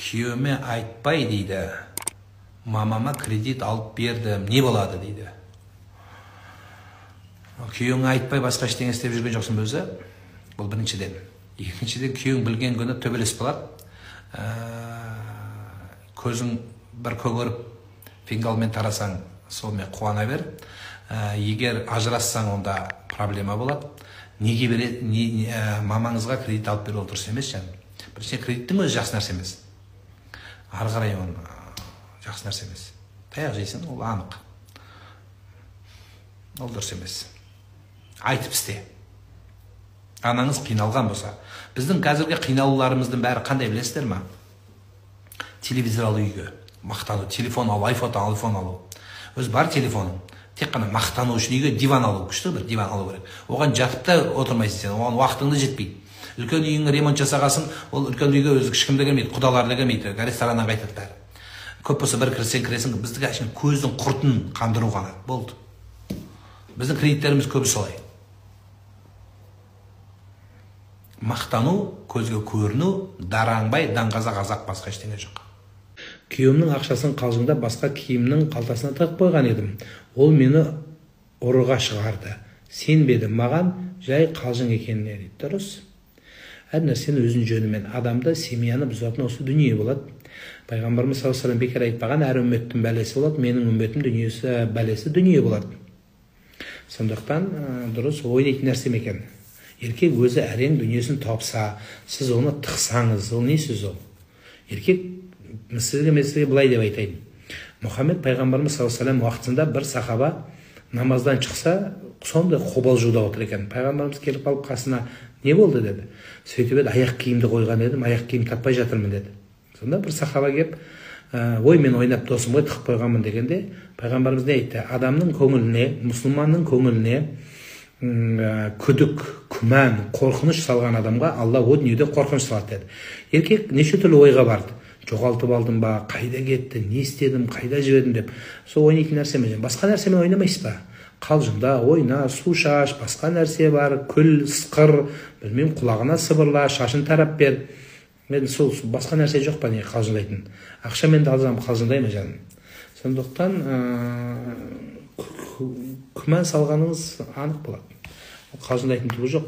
Күйеуіме айтпай дейді, мамама кредит алып бердім, не болады дейді. Күйеуіңе айтпай басқа ештеңе істеп жүрген жоқсың өзі, бұл біріншіден. Екіншіден, күйеуің білген күні төбелес болады. Көзің бір көгеріп, фингалмен тарасаң, сонымен қуана бер. Егер ажырассаң, онда проблема болады. Неге береді, мамаңызға кредит алып беру дұрыс емес жаң. Біріншіден, кредиттің өзі жақсы нәрсе емес. Ары қарай оны жақсы нәрсе емес. Таяқ жейсің, ол анық. Ол дұрыс емес. Айтып істе. Анаңыз қиналған болса. Біздің қазіргі қиналуларымыздың бәрі қандай білесіздер ма? Телевизор алу үйге, мақтану, телефон алу, айфон алу. Өз бар телефоның. Тек қана мақтану үшін үйге диван алу, күшті бір диван алу керек. Оған жатып та отырмайсың сен, оған уақытыңды жетпейді. Үлкен үйіңе ремонт жасағасын, ол үлкен үйге өзі ешкім де келмейді, құдалар да келмейді, рестораннан қайтады бәрі. Көп болса бір кіресің, біздікі әшейін көздің құртын қандыру ғана болды. Біздің кредиттеріміз көбі солай. Мақтану, көзге көріну, дараңбай, даңғазақ азақ басқа ештеңе жоқ. Күйеуімнің ақшасын қалжыңдап басқа киімнің қалтасына тығып қойған едім. Ол мені ұрыға шығарды. Сенбедім, маған жай қалжың екеніне дейді. Дұрыс. Әр нәрсені өзін жөнімен, адамды, семьяны бұзатын осы дүние болады. Пайғамбарымыз саллаллаху алейхи ва саллям бекер айтпаған, әр үмметтің бәлесі болады, менің үмметім бәлесі дүние болады. Сондықтан дұрыс ойнайтын нәрсе екен. Еркек өзі әрең дүниесін тапса, сіз оны тықсаңыз, ол не сөз ол? Еркек мәселеге былай деп айтайын. Мұхаммед пайғамбарымыз саллаллаху алейхи ва саллям уақытында бір сахаба намаздан шықса, сондай қобалжуда отыр екен. Пайғамбарымыз келіп қалып қасына, не болды деді. Сөйтіп еді, аяқ киімді қойған едім, аяқ киім таппай жатырмын деді. Сонда бір сахаба келіп, ой, мен ойнап досым ғой, тығып қойғанмын дегенде, пайғамбарымыз не айтты? Адамның көңіліне, мұсылманның көңіліне күдік, күмән, қорқыныш салған адамға Алла о дүниеде қорқыныш салады деді. Еркек неше түрлі ойға барды. Жоғалтып алдым ба, қайда кетті, не істедім, қайда жібердім деп. Сол ойнайтын нәрсемен, басқа нәрсемен ойнамайсыз ба? Қалжыңда ойна, су шаш, басқа нәрсе бар, күл, сықыр, білмеймін, құлағына сыбырла, шашын тарап бер. Мен сол басқа нәрсе жоқ па не қалжыңдайтын? Ақшамен де алсам қалжыңдаймын жаным. Сондықтан күмән салғаныңыз анық болады. Қалжыңдайтын түгі жоқ.